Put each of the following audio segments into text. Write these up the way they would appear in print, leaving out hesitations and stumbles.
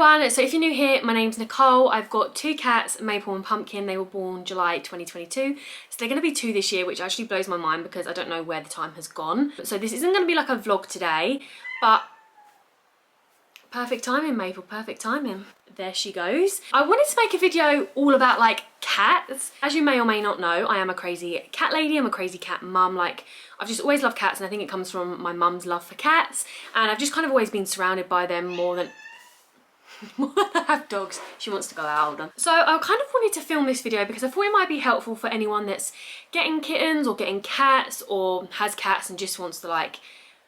everyone, so if you're new here, my name's Nicole. I've got two cats, Maple and Pumpkin. They were born July 2022, so they're going to be 2 this year, which actually blows my mind because I don't know where the time has gone. So this isn't going to be like a vlog today, but perfect timing, Maple, perfect timing. There she goes. I wanted to make a video all about like cats. As you may or may not know, I am a crazy cat lady. I'm a crazy cat mum. Like, I've just always loved cats, and I think it comes from my mum's love for cats, and I've just kind of always been surrounded by them more than I have dogs. She wants to go out. Hold on. So I kind of wanted to film this video because I thought it might be helpful for anyone that's getting kittens or getting cats or has cats and just wants to, like,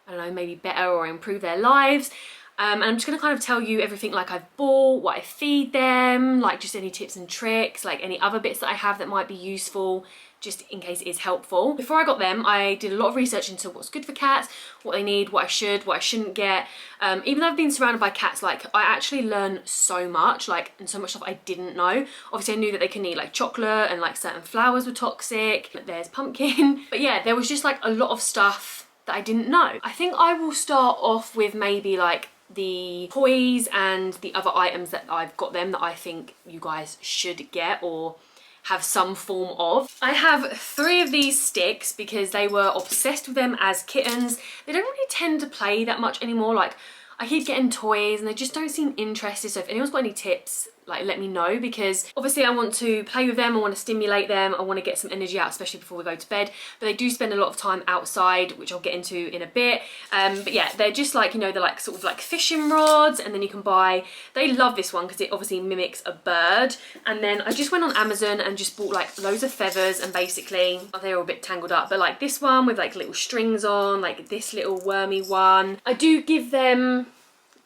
I don't know, maybe better or improve their lives. And I'm just going to kind of tell you everything like I've bought, what I feed them, like just any tips and tricks, like any other bits that I have that might be useful, just in case it is helpful. Before I got them, I did a lot of research into what's good for cats, what they need, what I should, what I shouldn't get. Even though I've been surrounded by cats, like I actually learn so much, like, and so much stuff I didn't know. Obviously I knew that they can eat like chocolate and like certain flowers were toxic. There's Pumpkin. But yeah, there was just like a lot of stuff that I didn't know. I think I will start off with maybe like the toys and the other items that I've got them that I think you guys should get or have some form of. I have 3 of these sticks because they were obsessed with them as kittens. They don't really tend to play that much anymore. Like, I keep getting toys and they just don't seem interested. So if anyone's got any tips, like, let me know, because obviously I want to play with them, I want to stimulate them, I want to get some energy out, especially before we go to bed. But they do spend a lot of time outside, which I'll get into in a bit. But yeah, they're just like, you know, they're like sort of like fishing rods, and then you can buy, they love this one because it obviously mimics a bird. And then I just went on Amazon and just bought like loads of feathers, and basically, oh, they're all a bit tangled up, but like this one with like little strings on, like this little wormy one. I do give them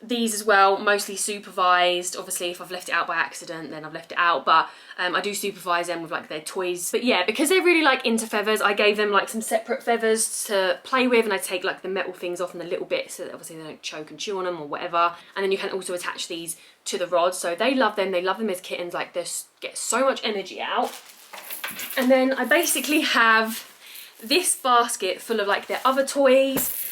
these as well, mostly supervised. Obviously if I've left it out by accident, then I've left it out, but I do supervise them with like their toys. But yeah, because they're really like into feathers, I gave them like some separate feathers to play with, and I take like the metal things off and the little bits so that obviously they don't choke and chew on them or whatever. And then you can also attach these to the rods, so they love them as kittens. Like, they get so much energy out. And then I basically have this basket full of like their other toys.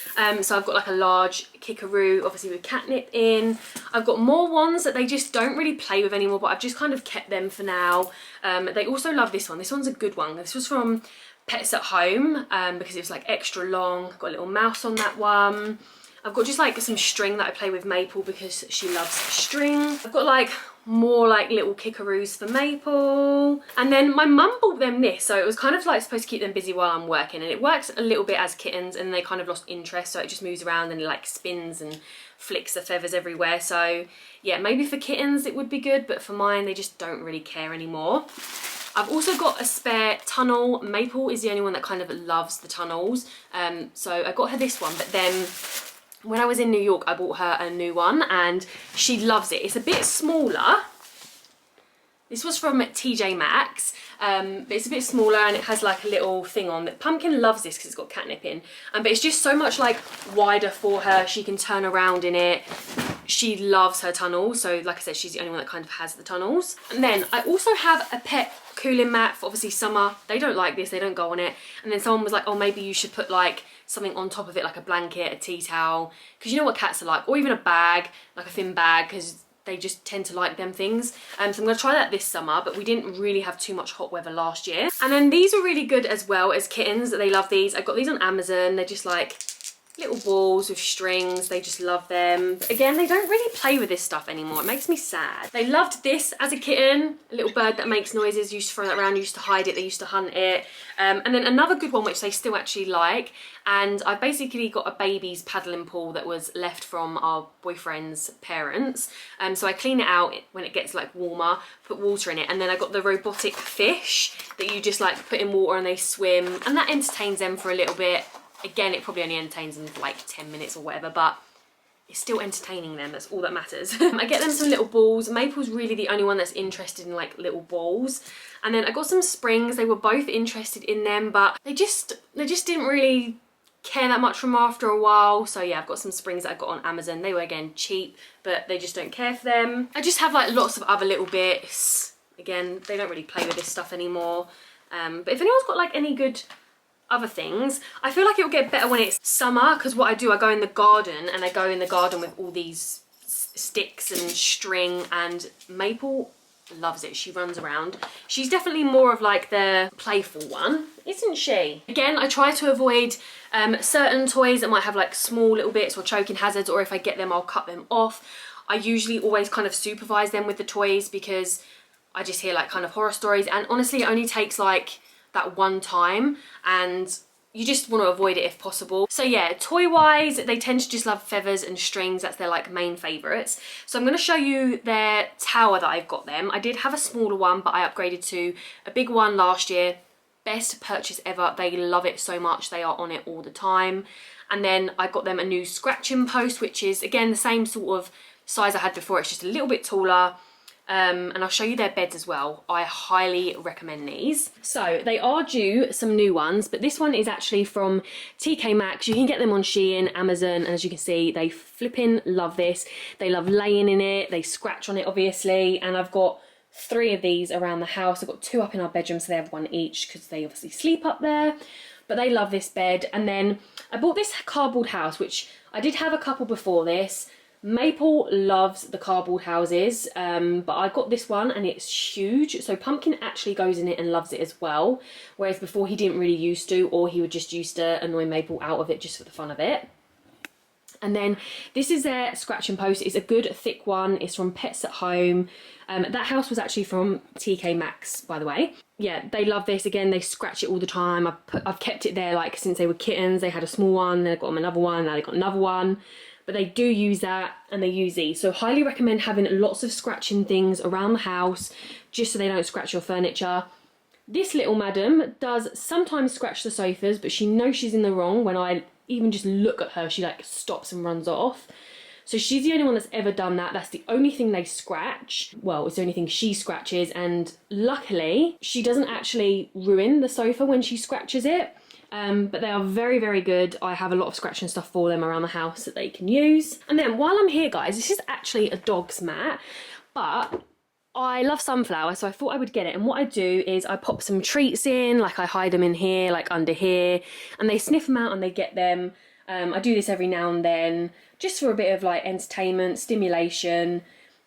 So I've got like a large kickaroo, obviously with catnip in. I've got more ones that they just don't really play with anymore, but I've just kind of kept them for now. They also love this one. This one's a good one. This was from Pets at Home because it was like extra long. Got a little mouse on that one. I've got just like some string that I play with Maple because she loves string. I've got like more like little kickaroos for Maple. And then my mum bought them this, so it was kind of like supposed to keep them busy while I'm working, and it works a little bit as kittens, and they kind of lost interest, so it just moves around and it like spins and flicks the feathers everywhere. So yeah, maybe for kittens it would be good, but for mine they just don't really care anymore. I've also got a spare tunnel. Maple is the only one that kind of loves the tunnels, so I got her this one, but then when I was in New York, I bought her a new one and she loves it. It's a bit smaller. This was from TJ Maxx, but it's a bit smaller and it has like a little thing on. Pumpkin loves this because it's got catnip in, but it's just so much like wider for her. She can turn around in it. She loves her tunnels, so like I said, she's the only one that kind of has the tunnels. And then I also have a pet cooling mat for obviously summer. They don't like this, they don't go on it. And then someone was like, oh, maybe you should put like something on top of it, like a blanket, a tea towel, because you know what cats are like, or even a bag, like a thin bag, because they just tend to like them things. So I'm going to try that this summer, but we didn't really have too much hot weather last year. And then these are really good as well as kittens. They love these. I got these on Amazon. They're just like little balls with strings. They just love them. But again, they don't really play with this stuff anymore. It makes me sad. They loved this as a kitten, a little bird that makes noises. Used to throw that around, used to hide it, they used to hunt it. And then another good one which they still actually like, and I basically got a baby's paddling pool that was left from our boyfriend's parents. So I clean it out when it gets like warmer, put water in it, and then I got the robotic fish that you just like put in water and they swim, and that entertains them for a little bit. Again, it probably only entertains them for like 10 minutes or whatever, but it's still entertaining them. That's all that matters. I get them some little balls. Maple's really the only one that's interested in like little balls. And then I got some springs. They were both interested in them, but they just didn't really care that much from after a while. So yeah, I've got some springs that I got on Amazon. They were again cheap, but they just don't care for them. I just have like lots of other little bits. Again, they don't really play with this stuff anymore. But if anyone's got like any good other things, I feel like it will get better when it's summer, because what I do, I go in the garden and I go in the garden with all these sticks and string, and Maple loves it. She runs around. She's definitely more of like the playful one, isn't she? Again, I try to avoid certain toys that might have like small little bits or choking hazards, or if I get them, I'll cut them off. I usually always kind of supervise them with the toys because I just hear like kind of horror stories, and honestly it only takes like that one time, and you just want to avoid it if possible. So yeah, toy wise, they tend to just love feathers and strings. That's their like main favorites. So I'm going to show you their tower that I've got them. I did have a smaller one, but I upgraded to a big one last year. Best purchase ever. They love it so much. They are on it all the time. And then I got them a new scratching post, which is again the same sort of size I had before. It's just a little bit taller. And I'll show you their beds as well. I highly recommend these. So they are due some new ones, but this one is actually from TK Maxx. You can get them on Shein, Amazon, and as you can see, they flipping love this. They love laying in it. They scratch on it, obviously. And I've got 3 of these around the house. I've got 2 up in our bedroom, so they have 1 each because they obviously sleep up there. But they love this bed. And then I bought this cardboard house, which I did have a couple before this. Maple loves the cardboard houses, but I got this one and it's huge. So Pumpkin actually goes in it and loves it as well. Whereas before he didn't really used to, or he would just used to annoy Maple out of it just for the fun of it. And then this is their scratching post. It's a good thick one. It's from Pets at Home. That house was actually from TK Maxx, by the way. Yeah, they love this. Again, they scratch it all the time. I've kept it there like since they were kittens. They had a small one, then I got them another one, now they got another one. But they do use that and they use these. So highly recommend having lots of scratching things around the house just so they don't scratch your furniture. This little madam does sometimes scratch the sofas, but she knows she's in the wrong. When I even just look at her, she like stops and runs off. So she's the only one that's ever done that. That's the only thing they scratch. Well, it's the only thing she scratches, and luckily she doesn't actually ruin the sofa when she scratches it. But they are very, very good. I have a lot of scratching stuff for them around the house that they can use. And then while I'm here, guys, this is actually a dog's mat, but I love sunflower, so I thought I would get it. And what I do is I pop some treats in, like I hide them in here, like under here, and they sniff them out and they get them. I do this every now and then, just for a bit of like entertainment, stimulation,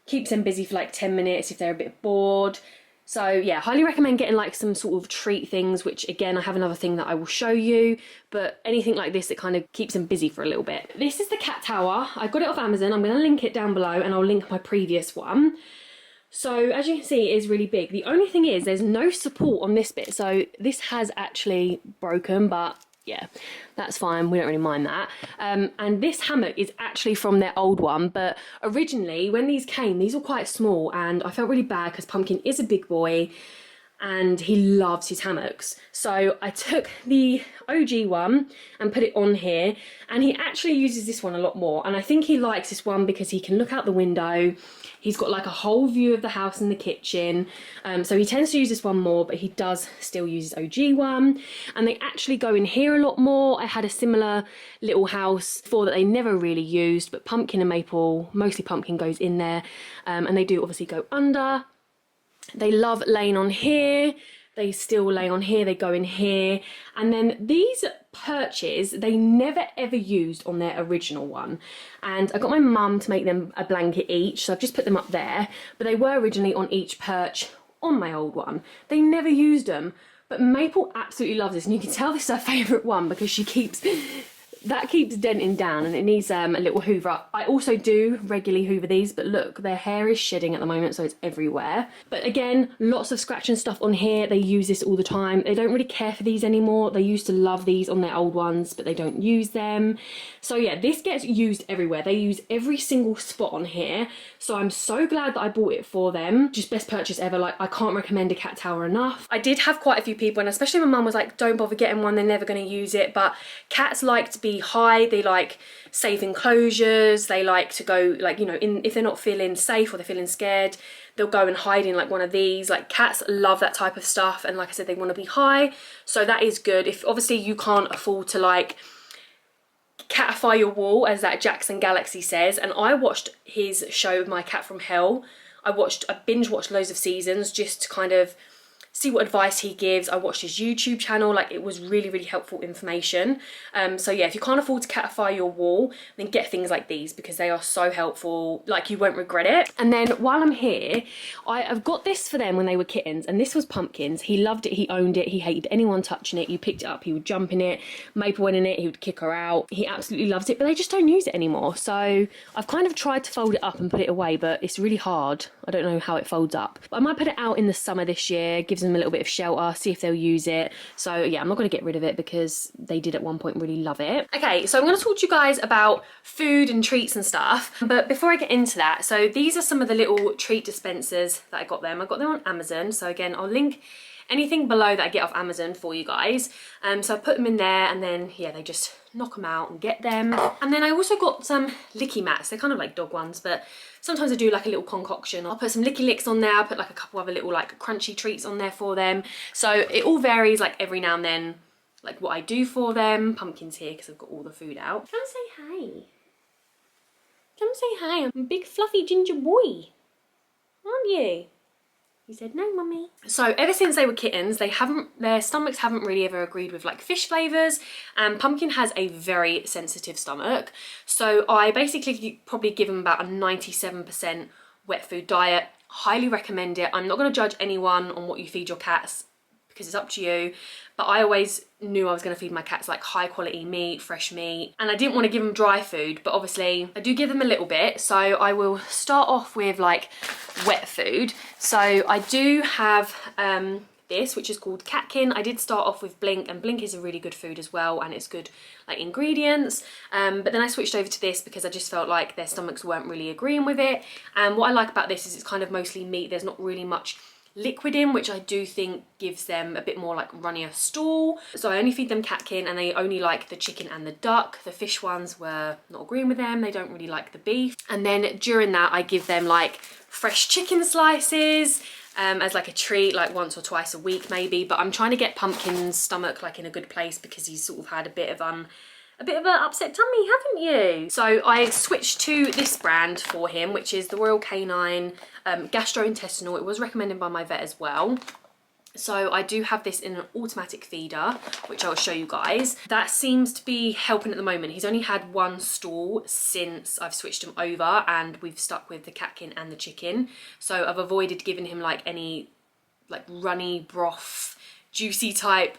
keeps them busy for like 10 minutes if they're a bit bored. So yeah, highly recommend getting like some sort of treat things, which again, I have another thing that I will show you, but anything like this that kind of keeps them busy for a little bit. This is the cat tower. I got it off Amazon. I'm going to link it down below and I'll link my previous one. So as you can see, it is really big. The only thing is there's no support on this bit. So this has actually broken, but yeah, that's fine. We don't really mind that. And this hammock is actually from their old one, but originally when these came, these were quite small, and I felt really bad because Pumpkin is a big boy and he loves his hammocks. So I took the OG one and put it on here, and he actually uses this one a lot more. And I think he likes this one because he can look out the window. He's got like a whole view of the house and the kitchen. So he tends to use this one more, but he does still use his OG one. And they actually go in here a lot more. I had a similar little house before that they never really used, but Pumpkin and Maple, mostly Pumpkin, goes in there. And they do obviously go under. They love laying on here. They still lay on here, they go in here. And then these perches, they never ever used on their original one. And I got my mum to make them a blanket each, so I've just put them up there. But they were originally on each perch on my old one. They never used them. But Maple absolutely loves this, and you can tell this is her favourite one because she keeps... that keeps denting down and it needs a little hoover. I also do regularly hoover these, but look, their hair is shedding at the moment, so it's everywhere. But again, lots of scratching stuff on here. They use this all the time. They don't really care for these anymore. They used to love these on their old ones, but they don't use them. So yeah, this gets used everywhere. They use every single spot on here. So I'm so glad that I bought it for them. Just best purchase ever. Like, I can't recommend a cat tower enough. I did have quite a few people, and especially my mum was like, don't bother getting one, they're never going to use it. But cats like to be high, they like safe enclosures, they like to go like, you know, if they're not feeling safe or they're feeling scared, they'll go and hide in like one of these. Like, cats love that type of stuff, and like I said, they want to be high, so that is good. If obviously you can't afford to like catify your wall, as that Jackson Galaxy says, and I watched his show My Cat from Hell. I binge watched loads of seasons just to kind of see what advice he gives. I watched his YouTube channel, like it was really, really helpful information. So yeah, if you can't afford to catify your wall, then get things like these because they are so helpful, like you won't regret it. And then while I'm here, I've got this for them when they were kittens, and this was Pumpkins. He loved it, he owned it, he hated anyone touching it. You picked it up, he would jump in it, Maple went in it, he would kick her out. He absolutely loves it, but they just don't use it anymore. So I've kind of tried to fold it up and put it away, but it's really hard. I don't know how it folds up. But I might put it out in the summer this year, gives them a little bit of shelter, see if they'll use it. So yeah, I'm not going to get rid of it because they did at one point really love it. Okay, so I'm going to talk to you guys about food and treats and stuff. But before I get into that, so these are some of the little treat dispensers that I got them. I got them on Amazon. So again, I'll link anything below that I get off Amazon for you guys. So I put them in there, and then yeah, they just knock them out and get them. And then I also got some licky mats. They're kind of like dog ones, but sometimes I do like a little concoction. I'll put some licky licks on there. I'll put like a couple other little like crunchy treats on there for them. So it all varies like every now and then, like what I do for them. Pumpkin's here because I've got all the food out. Come say hi. Come say hi. I'm a big fluffy ginger boy, aren't you? He said, no, mummy. So ever since they were kittens, their stomachs haven't really ever agreed with like fish flavours, and Pumpkin has a very sensitive stomach. So I basically probably give them about a 97% wet food diet. Highly recommend it. I'm not going to judge anyone on what you feed your cats because it's up to you. But I always knew I was going to feed my cats like high quality meat, fresh meat. And I didn't want to give them dry food, but obviously I do give them a little bit. So I will start off with like wet food. So I do have this, which is called Catkin. I did start off with Blink, and Blink is a really good food as well, and it's good like ingredients. But then I switched over to this because I just felt like their stomachs weren't really agreeing with it. And what I like about this is it's kind of mostly meat. There's not really much liquid in, which I do think gives them a bit more like runnier stool. So I only feed them Catkin, and they only like the chicken and the duck. The fish ones were not agreeing with them. They don't really like the beef. And then during that I give them like fresh chicken slices as like a treat, like once or twice a week maybe. But I'm trying to get Pumpkin's stomach like in a good place because he's sort of had a bit of an upset tummy, haven't you? So I switched to this brand for him, which is the Royal Canine Gastrointestinal. It was recommended by my vet as well. So I do have this in an automatic feeder, which I'll show you guys. That seems to be helping at the moment. He's only had one stool since I've switched him over, and we've stuck with the Catkin and the chicken. So I've avoided giving him like any like runny broth, juicy type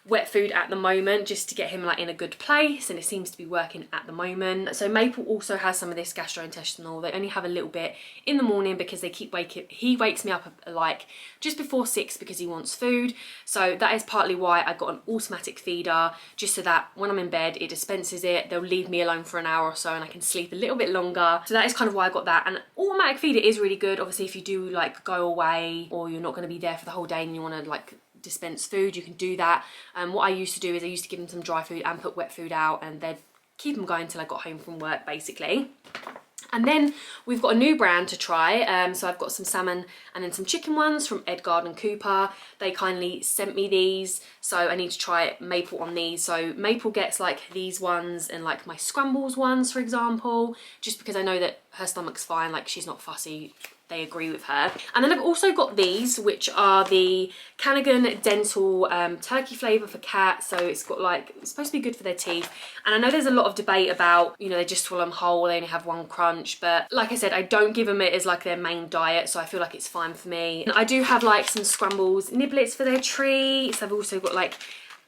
wet food at the moment, just to get him like in a good place, and it seems to be working at the moment. So Maple also has some of this gastrointestinal. They only have a little bit in the morning because they keep he wakes me up like just before 6 because he wants food. So that is partly why I got an automatic feeder, just so that when I'm in bed it dispenses it. They'll leave me alone for an hour or so and I can sleep a little bit longer. So that is kind of why I got that. And automatic feeder is really good. Obviously if you do like go away or you're not going to be there for the whole day and you want to like dispense food, you can do that. What I used to do is I used to give them some dry food and put wet food out, and they'd keep them going till I got home from work basically. And then we've got a new brand to try. So I've got some salmon and then some chicken ones from Edgard and Cooper. They kindly sent me these, so I need to try Maple on these. So Maple gets like these ones and like my scrambles ones, for example, just because I know that her stomach's fine, like she's not fussy. They agree with her. And then I've also got these, which are the Canigan Dental turkey flavour for cats. So it's got like, it's supposed to be good for their teeth. And I know there's a lot of debate about, you know, they just swallow them whole, they only have one crunch. But like I said, I don't give them it as like their main diet, so I feel like it's fine for me. And I do have like some Scrumbles niblets for their treats. I've also got like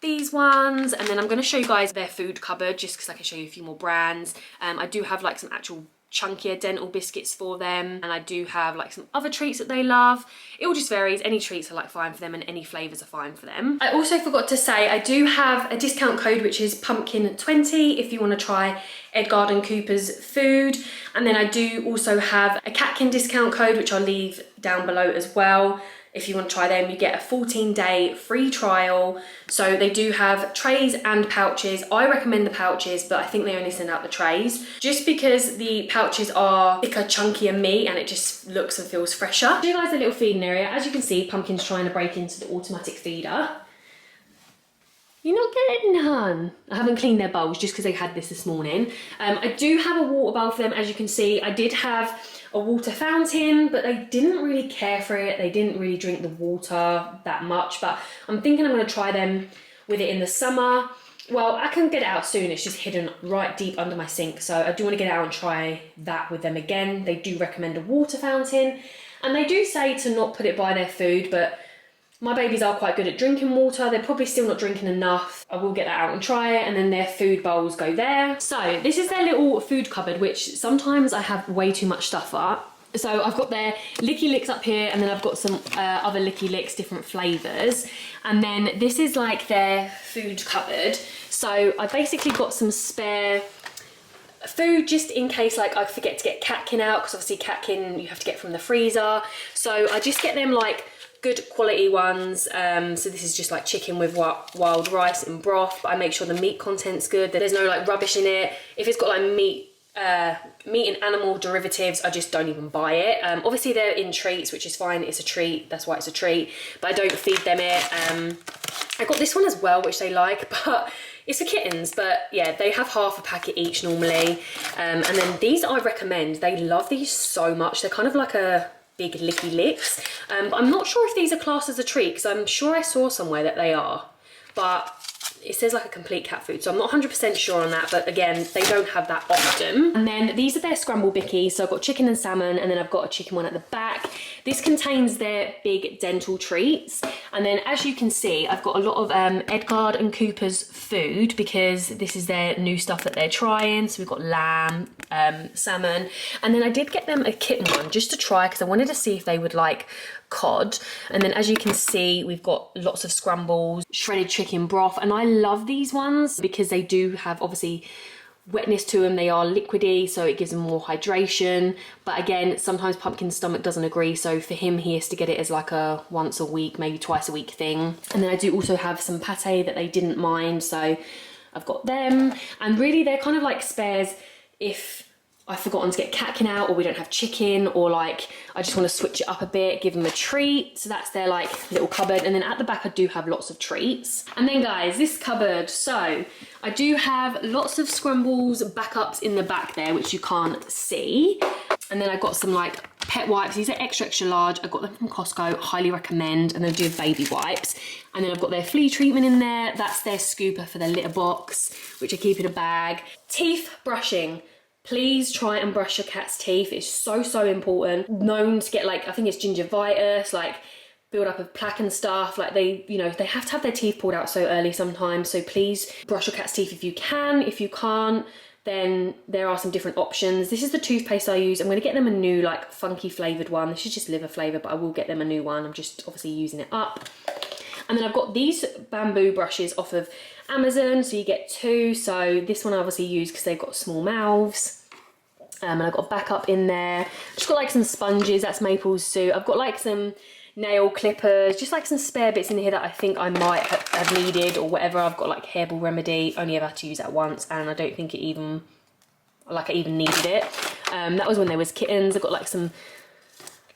these ones, and then I'm going to show you guys their food cupboard just because I can show you a few more brands. I do have like some actual chunkier dental biscuits for them, and I do have like some other treats that they love. It all just varies. Any treats are like fine for them, and any flavours are fine for them. I also forgot to say I do have a discount code, which is pumpkin20 if you want to try Edgard and Cooper's food. And then I do also have a Catkin discount code, which I'll leave down below as well. If you want to try them, you get a 14-day free trial. So they do have trays and pouches. I recommend the pouches, but I think they only send out the trays just because the pouches are thicker, chunkier meat, and it just looks and feels fresher. I'll show you guys a little feeding area. As you can see, Pumpkin's trying to break into the automatic feeder. You're not getting none. I haven't cleaned their bowls just because they had this morning. I do have a water bowl for them, as you can see. I did have a water fountain, but they didn't really care for it. They didn't really drink the water that much, but I'm thinking I'm going to try them with it in the summer. Well, I can get it out soon. It's just hidden right deep under my sink, so I do want to get it out and try that with them again. They do recommend a water fountain, and they do say to not put it by their food, but my babies are quite good at drinking water. They're probably still not drinking enough. I will get that out and try it, and then their food bowls go there. So this is their little food cupboard, which sometimes I have way too much stuff up. So I've got their Licky Licks up here, and then I've got some other Licky Licks, different flavours. And then this is like their food cupboard. So I basically got some spare food just in case like I forget to get catkin out, because obviously catkin you have to get from the freezer. So I just get them like good quality ones. So this is just like chicken with wild rice and broth, but I make sure the meat content's good, that there's no like rubbish in it. If it's got like meat and animal derivatives, I just don't even buy it. Obviously they're in treats, which is fine, it's a treat, that's why it's a treat, but I don't feed them it. I got this one as well, which they like, but it's for kittens. But yeah, they have half a packet each normally. And then these I recommend, they love these so much. They're kind of like a big Licky Licks. But I'm not sure if these are classed as a treat, because I'm sure I saw somewhere that they are, but it says like a complete cat food, so I'm not 100% sure on that, but again, they don't have that often. And then these are their scramble bickies, so I've got chicken and salmon, and then I've got a chicken one at the back. This contains their big dental treats, and then as you can see, I've got a lot of Edgard and Cooper's food, because this is their new stuff that they're trying. So we've got lamb, salmon, and then I did get them a kitten one just to try, because I wanted to see if they would like cod. And then as you can see, we've got lots of scrambles, shredded chicken broth, and I love these ones because they do have obviously wetness to them. They are liquidy, so it gives them more hydration, but again, sometimes Pumpkin's stomach doesn't agree, so for him he has to get it as like a once a week, maybe twice a week thing. And then I do also have some pate that they didn't mind, so I've got them. And really they're kind of like spares if I've forgotten to get catkin out, or we don't have chicken, or like I just want to switch it up a bit, give them a treat. So that's their like little cupboard. And then at the back I do have lots of treats. And then guys, this cupboard, so I do have lots of scrumbles backups in the back there, which you can't see. And then I've got some like pet wipes. These are extra large. I got them from Costco, highly recommend. And then I do have baby wipes. And then I've got their flea treatment in there. That's their scooper for their litter box, which I keep in a bag. Teeth brushing. Please try and brush your cat's teeth. It's so, so important. Known to get like, I think it's gingivitis, like build up of plaque and stuff. Like they, you know, they have to have their teeth pulled out so early sometimes. So please brush your cat's teeth if you can. If you can't, then there are some different options. This is the toothpaste I use. I'm gonna get them a new like funky flavored one. This is just liver flavor, but I will get them a new one. I'm just obviously using it up. And then I've got these bamboo brushes off of Amazon, so you get two. So this one I obviously use because they've got small mouths. And I've got a backup in there. Just got like some sponges, that's Maple's suit. I've got like some nail clippers, just like some spare bits in here that I think I might have needed or whatever. I've got like Herbal Remedy, only ever had to use that once, and I don't think it even, like I even needed it. That was when there was kittens. I've got like some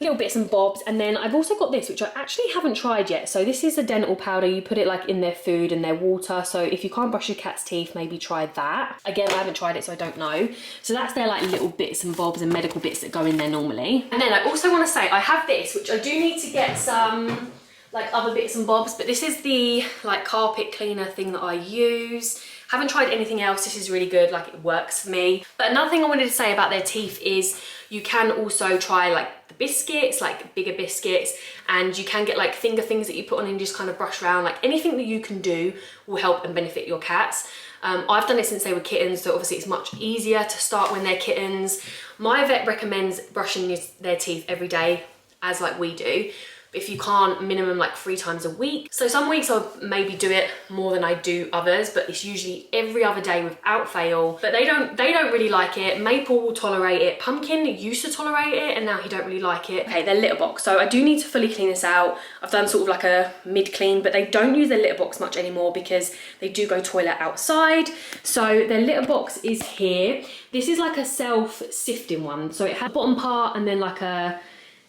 little bits and bobs, and then I've also got this, which I actually haven't tried yet. So this is a dental powder. You put it like in their food and their water, so if you can't brush your cat's teeth, maybe try that. Again, I haven't tried it, so I don't know. So that's their like little bits and bobs and medical bits that go in there normally. And then I also want to say I have this, which I do need to get some like other bits and bobs, but this is the like carpet cleaner thing that I use. Haven't tried anything else. This is really good, like it works for me. But another thing I wanted to say about their teeth is you can also try like the biscuits, like bigger biscuits, and you can get like finger things that you put on and just kind of brush around. Like anything that you can do will help and benefit your cats. I've done it since they were kittens, so obviously it's much easier to start when they're kittens. My vet recommends brushing their teeth every day, as like we do. If you can't, minimum like 3 times a week. So some weeks I'll maybe do it more than I do others, but it's usually every other day without fail. But they don't really like it. Maple will tolerate it. Pumpkin used to tolerate it, and now he don't really like it. Okay, their litter box. So I do need to fully clean this out. I've done sort of like a mid-clean, but they don't use their litter box much anymore because they do go toilet outside. So their litter box is here. This is like a self-sifting one. So it has the bottom part and then like a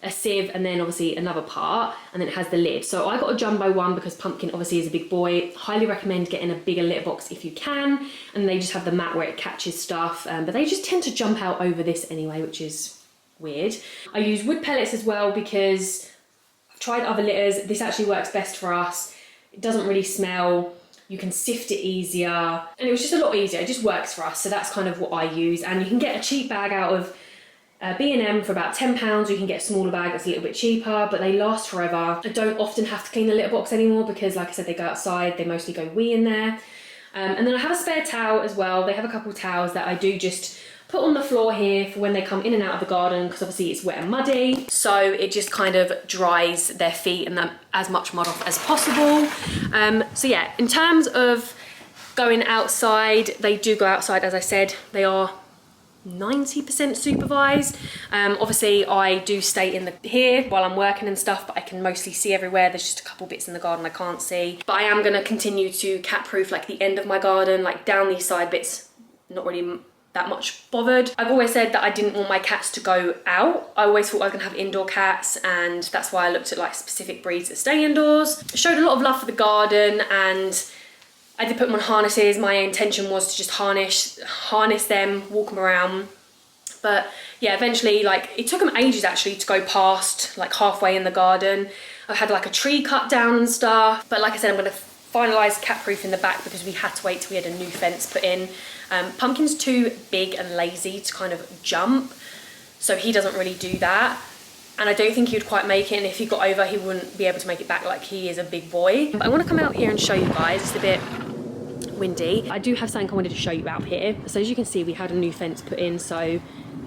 a sieve and then obviously another part, and then it has the lid. So I got a jumbo one because Pumpkin obviously is a big boy. Highly recommend getting a bigger litter box if you can, and they just have the mat where it catches stuff, but they just tend to jump out over this anyway, which is weird. I use wood pellets as well because I've tried other litters. This actually works best for us. It doesn't really smell. You can sift it easier, and it was just a lot easier. It just works for us, so that's kind of what I use. And you can get a cheap bag out of B&M for about £10, or you can get a smaller bag that's a little bit cheaper, but they last forever. I don't often have to clean the litter box anymore because, like I said, they go outside, they mostly go wee in there. And then I have a spare towel as well. They have a couple of towels that I do just put on the floor here for when they come in and out of the garden, because obviously it's wet and muddy, so it just kind of dries their feet and as much mud off as possible. So yeah, in terms of going outside, they do go outside, as I said. They are 90% supervised. Obviously I do stay in here while I'm working and stuff, but I can mostly see everywhere. There's just a couple bits in the garden I can't see, but I am going to continue to cat proof like the end of my garden, like down these side bits, not really that much bothered. I've always said that I didn't want my cats to go out. I always thought I was gonna have indoor cats, and that's why I looked at like specific breeds that stay indoors. I showed a lot of love for the garden, and I did put them on harnesses. My intention was to just harness them, walk them around. But yeah, eventually, like, it took them ages actually to go past like halfway in the garden. I had like a tree cut down and stuff. But like I said, I'm gonna finalise cat proof in the back because we had to wait till we had a new fence put in. Pumpkin's too big and lazy to kind of jump, so he doesn't really do that. And I don't think he would quite make it, and if he got over, he wouldn't be able to make it back. Like, he is a big boy. But I want to come out here and show you guys. It's a bit windy. I do have something I wanted to show you out here. So as you can see, we had a new fence put in, so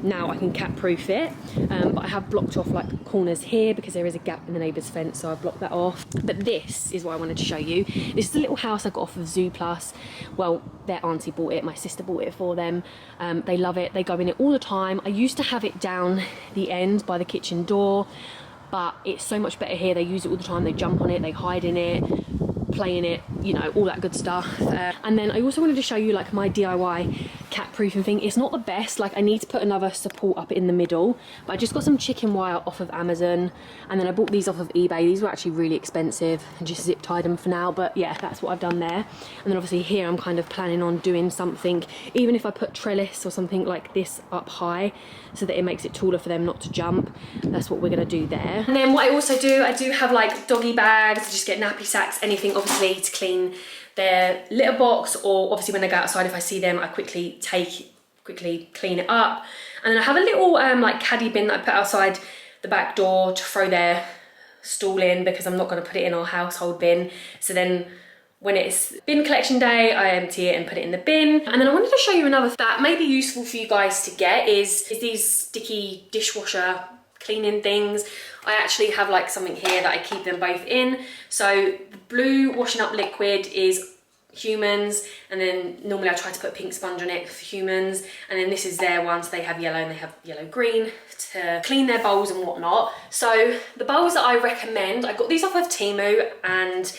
now I can cat proof it. But I have blocked off like corners here because there is a gap in the neighbour's fence, so I blocked that off. But this is what I wanted to show you. This is a little house I got off of Zoo Plus. Well, their auntie bought it, my sister bought it for them. They love it, they go in it all the time. I used to have it down the end by the kitchen door, but it's so much better here. They use it all the time, they jump on it, they hide in it, play in it, you know, all that good stuff. And then I also wanted to show you like my DIY cat proofing thing. It's not the best, like I need to put another support up in the middle, but I just got some chicken wire off of Amazon, and then I bought these off of eBay. These were actually really expensive, and just zip tied them for now. But yeah, that's what I've done there. And then obviously here I'm kind of planning on doing something, even if I put trellis or something like this up high so that it makes it taller for them not to jump. That's what we're gonna do there. And then what I also do, I do have like doggy bags. I just get nappy sacks, anything obviously to clean their litter box, or obviously when I go outside, if I see them, I quickly clean it up. And then I have a little like caddy bin that I put outside the back door to throw their stool in, because I'm not going to put it in our household bin. So then when it's bin collection day, I empty it and put it in the bin. And then I wanted to show you another that may be useful for you guys to get is these sticky dishwasher cleaning things. I actually have like something here that I keep them both in. So the blue washing up liquid is humans, and then normally I try to put pink sponge on it for humans, and then this is their one, so they have yellow and they have yellow green to clean their bowls and whatnot. So the bowls that I recommend, I got these off of Temu, and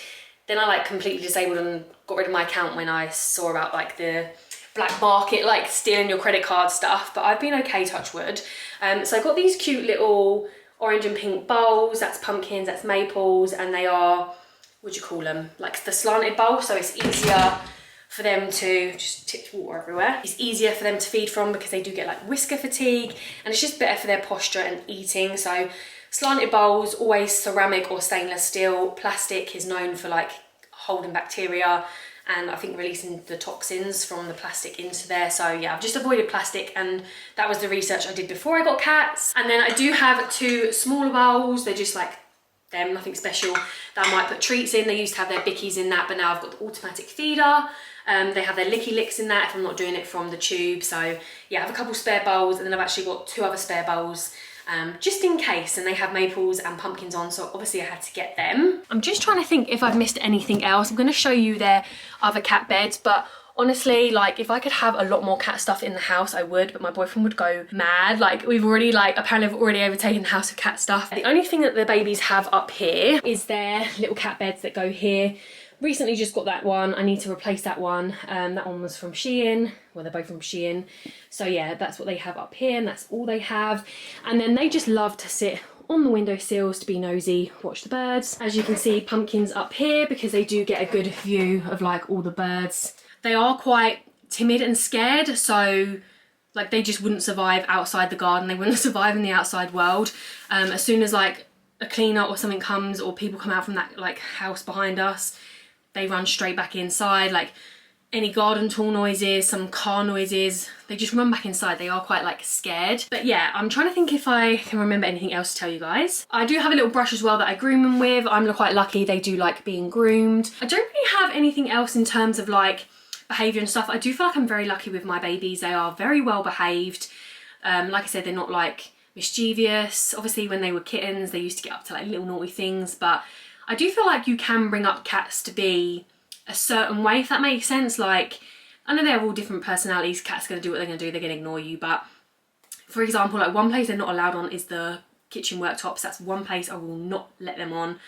then I like completely disabled and got rid of my account when I saw about like the black market, like stealing your credit card stuff, but I've been okay, touch wood. So I got these cute little orange and pink bowls. That's pumpkins, that's maples, and they are, what do you call them, like the slanted bowl, so it's easier for them to, just tipped water everywhere, it's easier for them to feed from because they do get like whisker fatigue, and it's just better for their posture and eating. So slanted bowls, always ceramic or stainless steel. Plastic is known for like holding bacteria and I think releasing the toxins from the plastic into there. So yeah, I've just avoided plastic, and that was the research I did before I got cats. And then I do have two smaller bowls. They're just like them, nothing special, that I might put treats in. They used to have their bickies in that, but now I've got the automatic feeder. They have their licky licks in that if I'm not doing it from the tube. So yeah, I have a couple spare bowls, and then I've actually got two other spare bowls just in case, and they have maples and pumpkins on, so obviously I had to get them. I'm just trying to think if I've missed anything else. I'm going to show you their other cat beds, but honestly, like if I could have a lot more cat stuff in the house, I would, but my boyfriend would go mad. Like we've already apparently have already overtaken the house of cat stuff. The only thing that the babies have up here is their little cat beds that go here. Recently just got that one. I need to replace that one. That one was from Shein. Well, they're both from Shein. So yeah, that's what they have up here, and that's all they have. And then they just love to sit on the windowsills to be nosy, watch the birds. As you can see, Pumpkin's up here because they do get a good view of like all the birds. They are quite timid and scared, so like they just wouldn't survive outside the garden. They wouldn't survive in the outside world. As soon as like a cleaner or something comes, or people come out from that like house behind us, they run straight back inside. Like any garden tool noises, some car noises, they just run back inside. They are quite like scared. But yeah, I'm trying to think if I can remember anything else to tell you guys. I do have a little brush as well that I groom them with. I'm quite lucky, they do like being groomed. I don't really have anything else in terms of like behaviour and stuff. I do feel like I'm very lucky with my babies. They are very well behaved. Like I said, they're not like mischievous. Obviously when they were kittens, they used to get up to like little naughty things, but I do feel like you can bring up cats to be a certain way, if that makes sense. Like, I know they have all different personalities. Cats are going to do what they're going to do. They're going to ignore you. But for example, like one place they're not allowed on is the kitchen worktops. That's one place I will not let them on.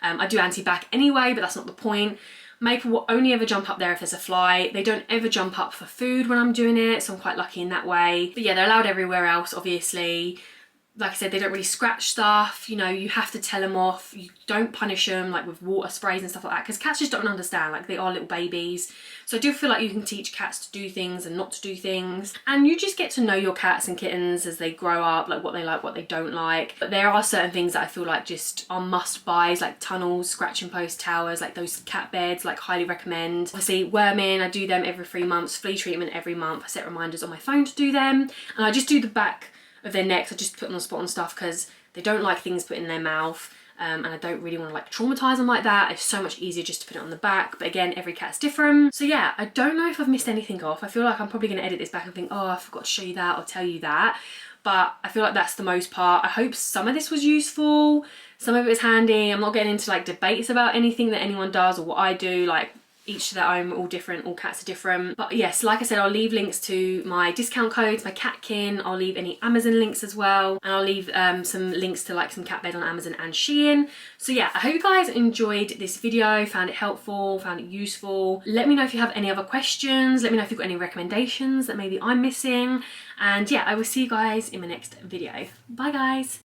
I do anti-bac anyway, but that's not the point. Maple will only ever jump up there if there's a fly. They don't ever jump up for food when I'm doing it, so I'm quite lucky in that way. But yeah, they're allowed everywhere else, obviously. Like I said, they don't really scratch stuff. You know, you have to tell them off. You don't punish them like with water sprays and stuff like that, because cats just don't understand. Like, they are little babies. So I do feel like you can teach cats to do things and not to do things. And you just get to know your cats and kittens as they grow up, like what they like, what they don't like. But there are certain things that I feel like just are must buys, like tunnels, scratching post towers, like those cat beds, like highly recommend. Obviously worming, I do them every 3 months. Flea treatment every month. I set reminders on my phone to do them. And I just do the back of their necks. I just put them on the spot and stuff because they don't like things put in their mouth, and I don't really want to like traumatize them like that. It's so much easier just to put it on the back, but again, every cat's different. So yeah, I don't know if I've missed anything off. I feel like I'm probably going to edit this back and think, oh, I forgot to show you that or tell you that, but I feel like that's the most part. I hope some of this was useful, some of it was handy. I'm not getting into like debates about anything that anyone does or what I do. Like, each to their own, all different, all cats are different. But yes, like I said, I'll leave links to my discount codes, my catkin, I'll leave any Amazon links as well, and I'll leave some links to like some cat bed on Amazon and Shein. So yeah, I hope you guys enjoyed this video, found it helpful, found it useful. Let me know if you have any other questions, let me know if you've got any recommendations that maybe I'm missing, and yeah, I will see you guys in my next video. Bye guys!